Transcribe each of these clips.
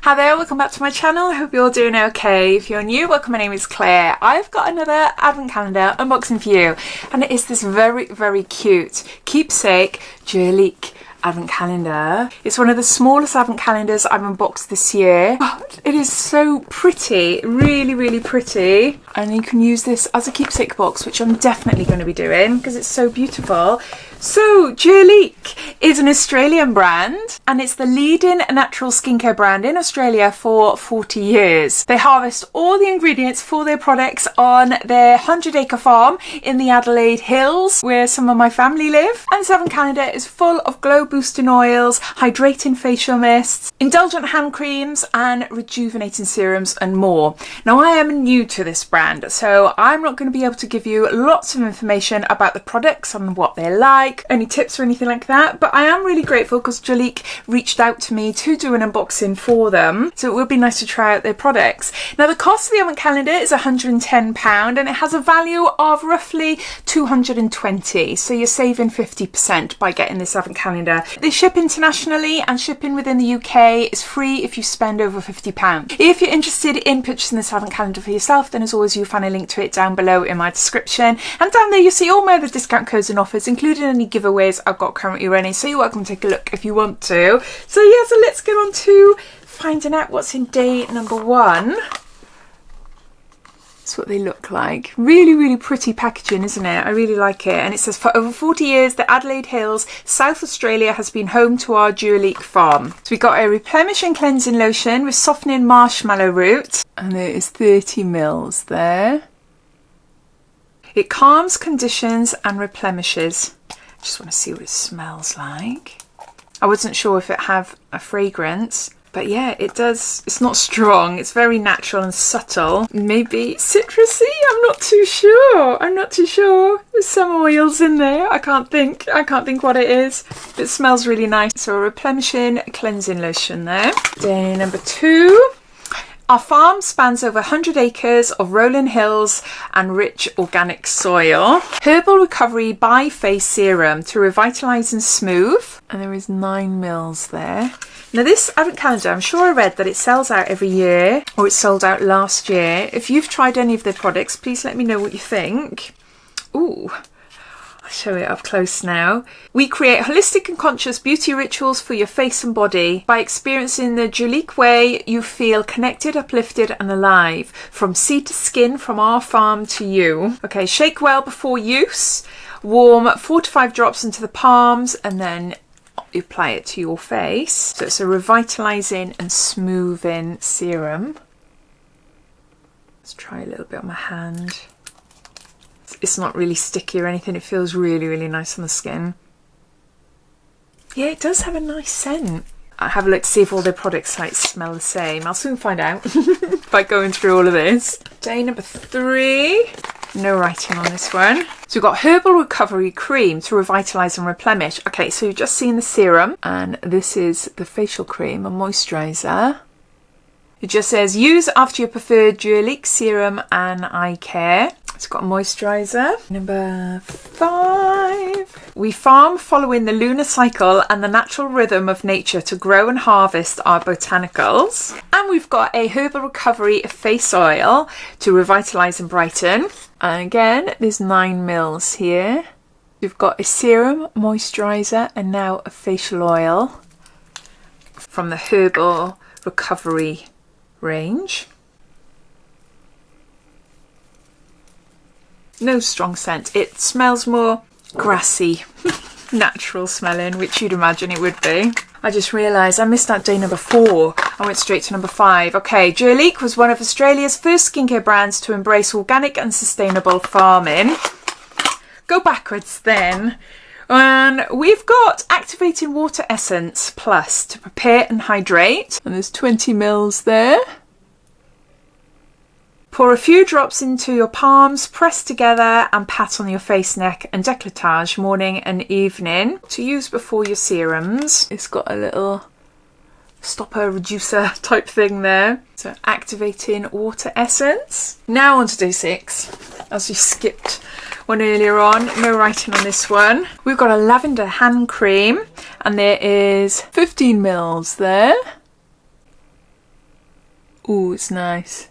Hi there, welcome back to my channel. I hope you're all doing okay. If you're new, welcome. My name is Claire. I've got another advent calendar unboxing for you, and it is this very cute keepsake Jurlique advent calendar. It's one of the smallest advent calendars I've unboxed this year, but it is so pretty, really pretty, and you can use this as a keepsake box, which I'm definitely going to be doing because it's so beautiful. So Jurlique is an Australian brand, and it's the leading natural skincare brand in Australia for 40 years. They harvest all the ingredients for their products on their 100-acre farm in the Adelaide Hills, where some of my family live. And this advent calendar is full of glow boosting oils, hydrating facial mists, indulgent hand creams, and rejuvenating serums and more. Now, I am new to this brand, so I'm not going to be able to give you lots of information about the products and what they're like, any tips or anything like that, but I am really grateful because Jurlique reached out to me to do an unboxing for them, so it would be nice to try out their products. Now, the cost of the advent calendar is £110, and it has a value of roughly £220, so you're saving 50% by getting this advent calendar. They ship internationally, and shipping within the UK is free if you spend over £50. If you're interested in purchasing this advent calendar for yourself, then as always you'll find a link to it down below in my description, and down there you'll see all my other discount codes and offers, including any giveaways I've got currently running, so you're welcome to take a look if you want to. So yeah, so let's get on to finding out what's in day number one. That's what they look like. Really pretty packaging, isn't it? I really like it. And it says, for over 40 years, the Adelaide Hills, South Australia has been home to our Jurlique farm. So we got a replenishing cleansing lotion with softening marshmallow root, and there is 30 mils there. It calms, conditions and replenishes. Just want to see what it smells like. I wasn't sure if it had a fragrance, but yeah, it does. It's not strong. It's very natural and subtle. Maybe citrusy? I'm not too sure. There's some oils in there. I can't think what it is. It smells really nice. So a replenishing cleansing lotion there. Day number two. Our farm spans over 100 acres of rolling hills and rich organic soil. Herbal Recovery by Face Serum to revitalise and smooth. And there is 9 mils there. Now, this advent calendar, I'm sure I read that it sells out every year, or it sold out last year. If you've tried any of their products, please let me know what you think. Ooh. Show it up close now. We create holistic and conscious beauty rituals for your face and body. By experiencing the Jurlique way, you feel connected, uplifted and alive. From seed to skin, from our farm to you. Okay, shake well before use. Warm 4 to 5 drops into the palms, and then you apply it to your face. So it's a revitalizing and smoothing serum. Let's try a little bit on my hand. It's not really sticky or anything. It feels really nice on the skin. Yeah, it does have a nice scent. I'll have a look to see if all their products like smell the same. I'll soon find out by going through all of this. Day number 3. No writing on this one. So we've got Herbal Recovery Cream to revitalise and replenish. Okay, so you've just seen the serum, and this is the facial cream, a moisturiser. It just says, use after your preferred Jurlique serum and eye care. It's got a moisturiser. Number 5. We farm following the lunar cycle and the natural rhythm of nature to grow and harvest our botanicals. And we've got a Herbal Recovery Face Oil to revitalise and brighten. And again, there's 9 mils here. We've got a serum, moisturiser, and now a facial oil from the Herbal Recovery range. No strong scent. It smells more grassy, natural smelling, which you'd imagine it would be. I just realised I missed out day number 4. I went straight to number 5. Okay, Jurlique was one of Australia's first skincare brands to embrace organic and sustainable farming. Go backwards then. And we've got Activating Water Essence Plus to prepare and hydrate. And there's 20 mils there. Pour a few drops into your palms, press together and pat on your face, neck and décolletage morning and evening to use before your serums. It's got a little stopper reducer type thing there. So activating water essence. Now on to day 6, as we skipped one earlier on. No writing on this one. We've got a lavender hand cream, and there is 15 mils there. Ooh, it's nice.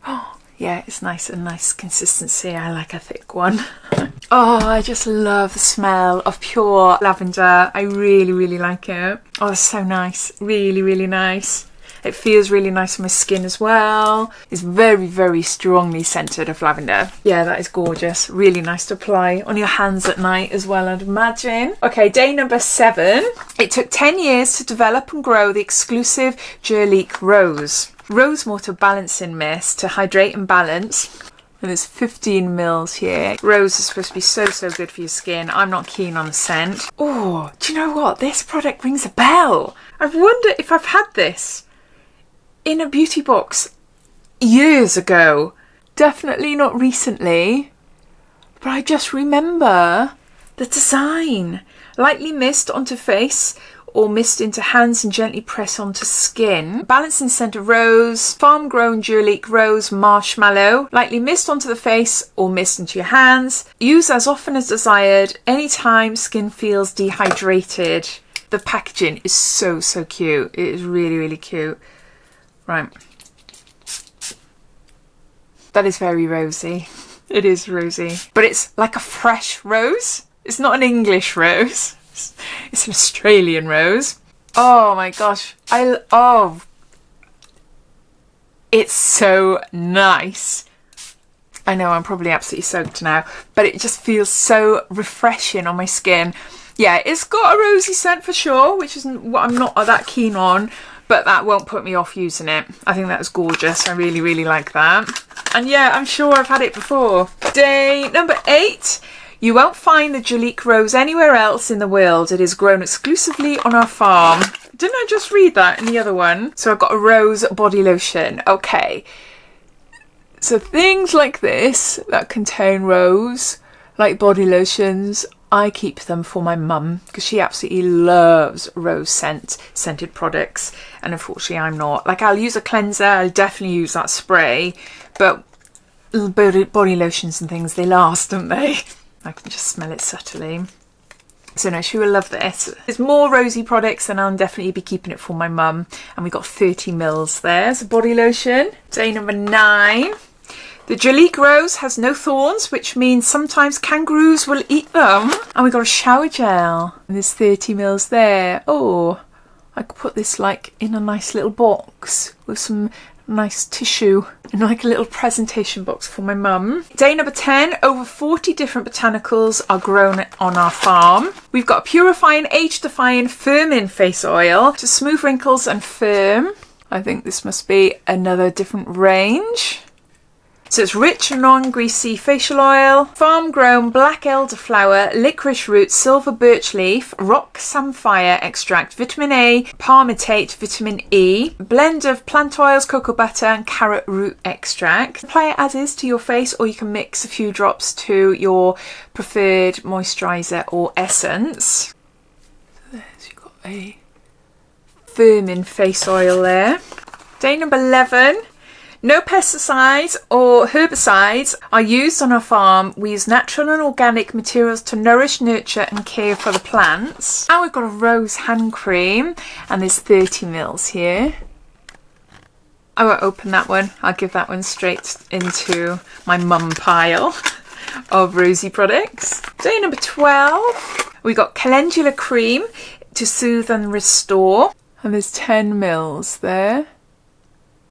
Oh, yeah, it's nice and nice consistency. I like a thick one. Oh, I just love the smell of pure lavender. I really, really like it. Oh, it's so nice. Really, really nice. It feels really nice on my skin as well. It's very, very strongly scented of lavender. Yeah, that is gorgeous. Really nice to apply on your hands at night as well, I'd imagine. Okay, day number 7. It took 10 years to develop and grow the exclusive Jurlique Rose Water Balancing Mist to hydrate and balance. And there's 15 mils here. Rose is supposed to be so, so good for your skin. I'm not keen on the scent. Oh, do you know what? This product rings a bell. I've wondered if I've had this in a beauty box years ago. Definitely not recently, but I just remember the design. Lightly mist onto face or mist into hands and gently press onto skin. Balancing scent of rose, farm grown Jurlique rose marshmallow. Lightly mist onto the face or mist into your hands. Use as often as desired anytime skin feels dehydrated. The packaging is so, so cute. It is really, really cute. Right. That is very rosy. It is rosy. But it's like a fresh rose. It's not an English rose. It's an Australian rose. Oh my gosh. It's so nice. I know I'm probably absolutely soaked now, but it just feels so refreshing on my skin. Yeah, it's got a rosy scent for sure, which isn't what I'm not that keen on. But that won't put me off using it. I think that's gorgeous. I really, really like that. And yeah, I'm sure I've had it before. Day number 8. You won't find the Jurlique Rose anywhere else in the world. It is grown exclusively on our farm. Didn't I just read that in the other one? So I've got a rose body lotion. Okay. So things like this that contain rose, like body lotions, I keep them for my mum because she absolutely loves rose scented products, and unfortunately I'm not. Like, I'll use a cleanser, I'll definitely use that spray, but body lotions and things, they last, don't they? I can just smell it subtly. So no, she will love this. There's more rosy products and I'll definitely be keeping it for my mum. And we got 30 mils there. So body lotion. Day number 9. The Jurlique Rose has no thorns, which means sometimes kangaroos will eat them. And we got a shower gel. And there's 30 mils there. Oh, I could put this like in a nice little box with some nice tissue in like a little presentation box for my mum. Day number 10. Over 40 different botanicals are grown on our farm. We've got a purifying, age-defying, firming face oil to smooth wrinkles and firm. I think this must be another different range. So it's rich and non-greasy facial oil, farm-grown black elderflower, licorice root, silver birch leaf, rock samphire extract, vitamin A, palmitate, vitamin E, blend of plant oils, cocoa butter and carrot root extract. Apply it as is to your face, or you can mix a few drops to your preferred moisturiser or essence. So you've got a firming face oil there. Day number 11. No pesticides or herbicides are used on our farm. We use natural and organic materials to nourish, nurture and care for the plants. And we've got a rose hand cream, and there's 30 mils here. I won't open that one. I'll give that one straight into my mum pile of rosy products. Day number 12. We got Calendula cream to soothe and restore. And there's 10 mils there.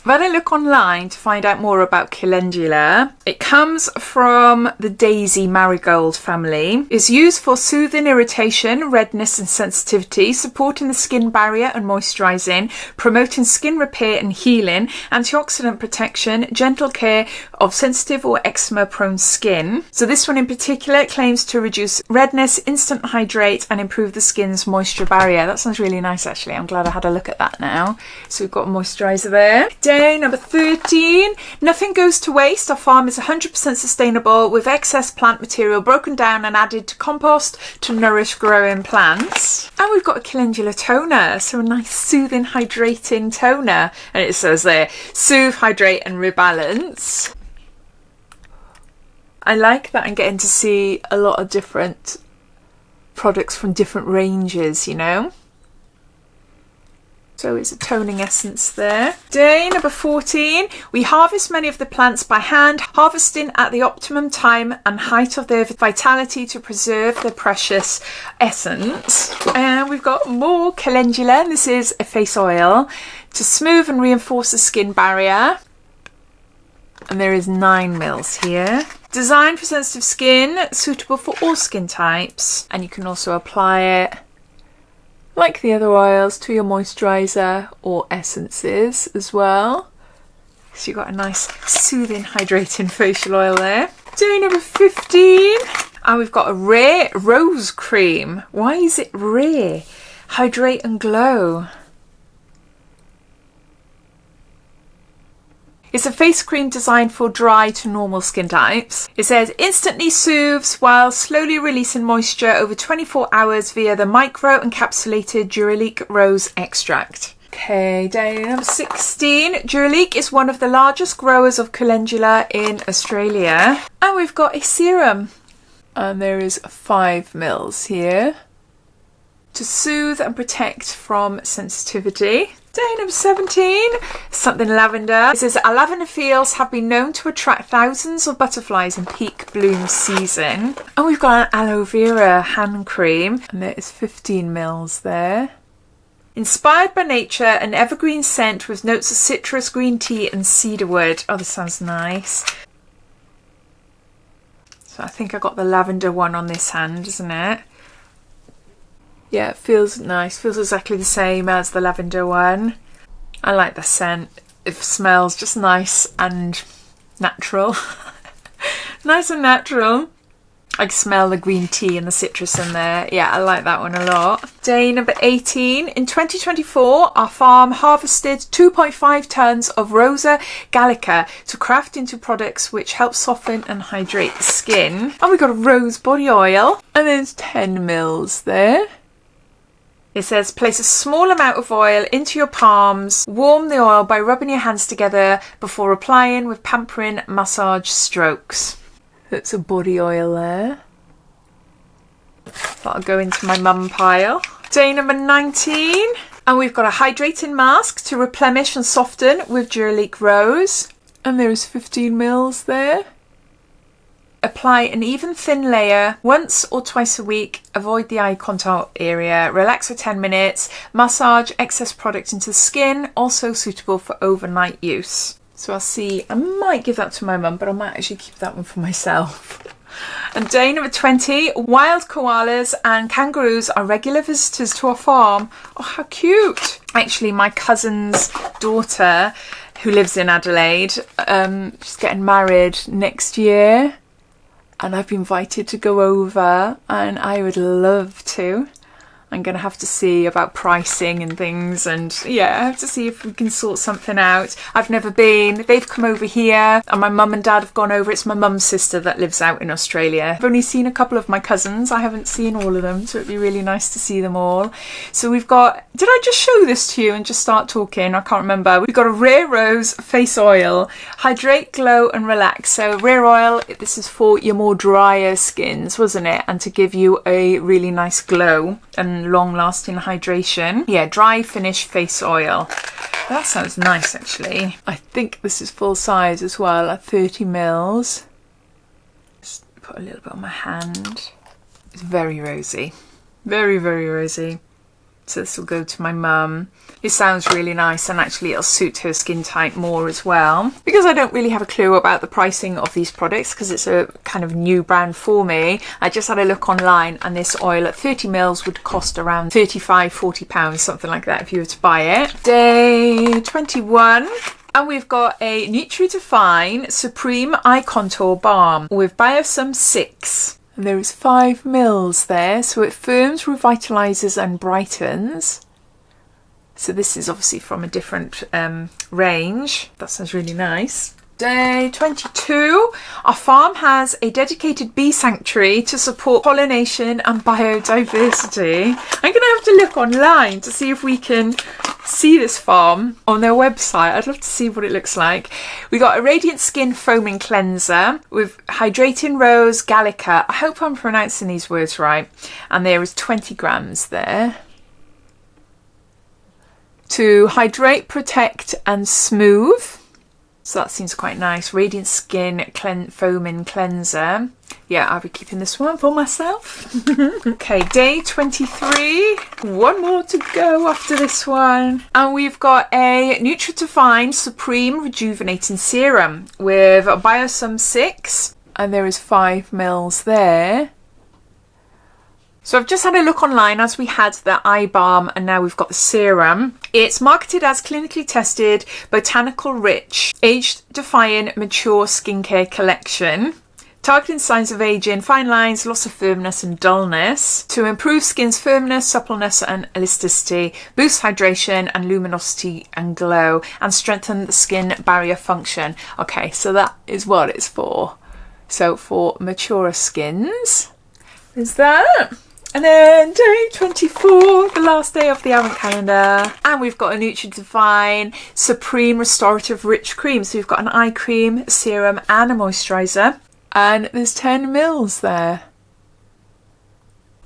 When I look online to find out more about Calendula, it comes from the daisy marigold family. It's used for soothing irritation, redness and sensitivity, supporting the skin barrier and moisturising, promoting skin repair and healing, antioxidant protection, gentle care of sensitive or eczema prone skin. So this one in particular claims to reduce redness, instant hydrate and improve the skin's moisture barrier. That sounds really nice actually. I'm glad I had a look at that now. So we've got a moisturiser there. Day number 13. Nothing goes to waste. Our farm is 100% sustainable with excess plant material broken down and added to compost to nourish growing plants. And we've got a Calendula toner, so a nice soothing hydrating toner, and it says there soothe, hydrate and rebalance. I like that I'm getting to see a lot of different products from different ranges, you know. So it's a toning essence there. Day number 14, we harvest many of the plants by hand, harvesting at the optimum time and height of their vitality to preserve their precious essence. And we've got more Calendula. This is a face oil to smooth and reinforce the skin barrier. And there is 9 mils here. Designed for sensitive skin, suitable for all skin types. And you can also apply it like the other oils to your moisturiser or essences as well. So you've got a nice soothing, hydrating facial oil there. Day number 15. And we've got a rare rose cream. Why is it rare? Hydrate and glow. It's a face cream designed for dry to normal skin types. It says instantly soothes while slowly releasing moisture over 24 hours via the micro encapsulated Jurlique rose extract. Okay, day number 16. Jurlique is one of the largest growers of calendula in Australia. And we've got a serum. And there is 5 mils here to soothe and protect from sensitivity. Day number 17, something lavender. It says lavender fields have been known to attract thousands of butterflies in peak bloom season. And we've got an aloe vera hand cream, and there is 15 mils there. Inspired by nature, an evergreen scent with notes of citrus, green tea and cedarwood. Oh, this sounds nice. So I think I got the lavender one on this hand, isn't it? Yeah, it feels nice. Feels exactly the same as the lavender one. I like the scent. It smells just nice and natural. Nice and natural. I can smell the green tea and the citrus in there. Yeah, I like that one a lot. Day number 18. In 2024, our farm harvested 2.5 tonnes of Rosa Gallica to craft into products which help soften and hydrate the skin. And we've got a rose body oil. And there's 10 mils there. It says place a small amount of oil into your palms, warm the oil by rubbing your hands together before applying with pampering massage strokes. That's a body oil there. That'll go into my mum pile. Day number 19. And we've got a hydrating mask to replenish and soften with Jurlique Rose. And there's 15 mils there. Apply an even thin layer once or twice a week. Avoid the eye contact area. Relax for 10 minutes. Massage excess product into the skin. Also suitable for overnight use. So I'll see. I might give that to my mum, but I might actually keep that one for myself. And day number 20. Wild koalas and kangaroos are regular visitors to our farm. Oh, how cute. Actually, my cousin's daughter, who lives in Adelaide, she's getting married next year. And I've been invited to go over, and I would love to. I'm going to have to see about pricing and things, and yeah, I have to see if we can sort something out. I've never been. They've come over here, and my mum and dad have gone over. It's my mum's sister that lives out in Australia. I've only seen a couple of my cousins. I haven't seen all of them, so it'd be really nice to see them all. So we've got, did I just show this to you and just start talking? I can't remember. We've got a Rare Rose face oil. Hydrate, glow and relax. So Rare Oil, this is for your more drier skins, wasn't it? And to give you a really nice glow and long-lasting hydration. Yeah, dry finish face oil. That sounds nice, actually. I think this is full size as well, at 30 mils. Just put a little bit on my hand. It's very rosy. Very, very rosy. So this will go to my mum. It sounds really nice, and actually it'll suit her skin type more as well. Because I don't really have a clue about the pricing of these products, because it's a kind of new brand for me. I just had a look online, and this oil at 30 mils would cost around £35–40, something like that, if you were to buy it. Day 21. And we've got a Nutri-Define Supreme Eye Contour Balm with Biosum 6. And there is 5 mils there, so it firms, revitalizes and brightens. So this is obviously from a different range. That sounds really nice. Day 22. Our farm has a dedicated bee sanctuary to support pollination and biodiversity. I'm going to have to look online to see if we can see this farm on their website. I'd love to see what it looks like. We got a Radiant Skin Foaming Cleanser with Hydrating Rose Gallica. I hope I'm pronouncing these words right. And there is 20 grams there. to hydrate, protect and smooth. So that seems quite nice. Radiant Skin Foaming Cleanser. Yeah, I'll be keeping this one for myself. Okay, day 23. One more to go after this one. And we've got a Nutri-Define Supreme Rejuvenating Serum with Biosum 6. And there is 5 mils there. So I've just had a look online as we had the eye balm and now we've got the serum. It's marketed as clinically tested, botanical rich, age-defying mature skincare collection. Targeting signs of aging, fine lines, loss of firmness and dullness to improve skin's firmness, suppleness and elasticity, boost hydration and luminosity and glow, and strengthen the skin barrier function. Okay, so that is what it's for. So for maturer skins, there's that. And then day 24, the last day of the Advent calendar. And we've got a Nutri-Define Supreme Restorative Rich Cream. So we've got an eye cream, a serum and a moisturiser. And there's 10 mils there.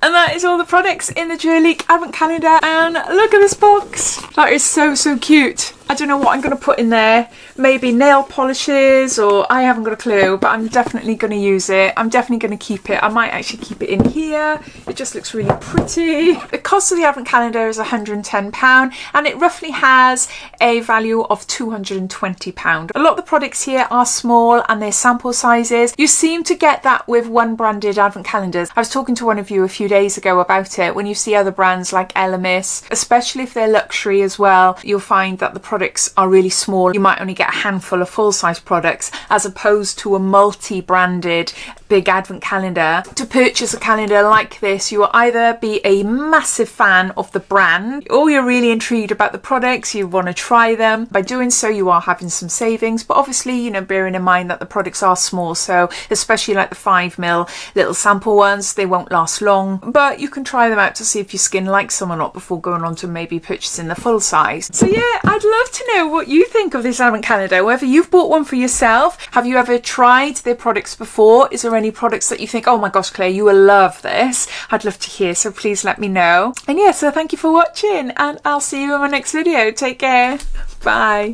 And that is all the products in the Jurlique Advent calendar. And look at this box. That is so, so cute. I don't know what I'm going to put in there. Maybe nail polishes, or I haven't got a clue, but I'm definitely going to use it. I'm definitely going to keep it. I might actually keep it in here. It just looks really pretty. The cost of the Advent calendar is £110 and it roughly has a value of £220. A lot of the products here are small and they're sample sizes. You seem to get that with one branded Advent calendars. I was talking to one of you a few days ago about it. When you see other brands like Aloe, especially if they're luxury as well, you'll find that the products are really small. You might only get a handful of full-size products as opposed to a multi-branded big Advent calendar. To purchase a calendar like this, you will either be a massive fan of the brand or you're really intrigued about the products, you want to try them. By doing so, you are having some savings, but obviously, you know, bearing in mind that the products are small, so especially like the 5 mil little sample ones, they won't last long, but you can try them out to see if your skin likes them or not before going on to maybe purchasing the full size. So yeah, I'd love to know what you think of this Advent calendar, whether you've bought one for yourself. Have you ever tried their products before? Is there any products that you think, oh my gosh, Claire, you will love this? I'd love to hear, so please let me know. And yeah, so thank you for watching and I'll see you in my next video. Take care. Bye.